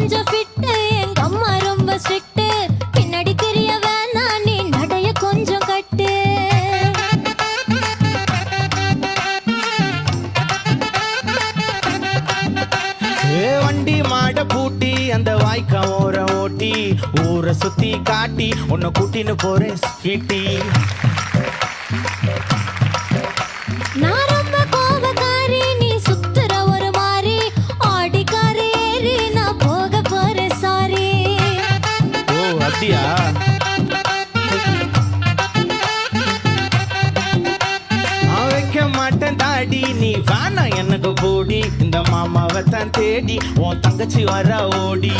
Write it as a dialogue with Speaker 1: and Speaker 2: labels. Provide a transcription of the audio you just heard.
Speaker 1: கொஞ்சம் ஃபிட்டு எங்க அம்மா ரொம்ப ஸ்ட்ரிக்ட் பின்னாடி தெரிய வேணா நீ நடைய கொஞ்சம் கட்டு
Speaker 2: வண்டி மாட பூட்டி அந்த வாய்க்கா ஓர ஓட்டி ஊரை சுத்தி காட்டி உன்னை கூட்டின்னு போறேன் ஸ்வீட்டி
Speaker 1: நான் ரொம்ப கோபக்காரி நீ சுத்துற ஒரு மாதிரி ஆடிக்காரி ஏறி நான் போக போறேன் சாரி
Speaker 2: ஓ அப்படியா நான் வைக்க மாட்டேன் தாடி நீ வேணா எனக்கு போடி இந்த மாமாவை தான் தேடி உன் தங்கச்சி வர ஓடி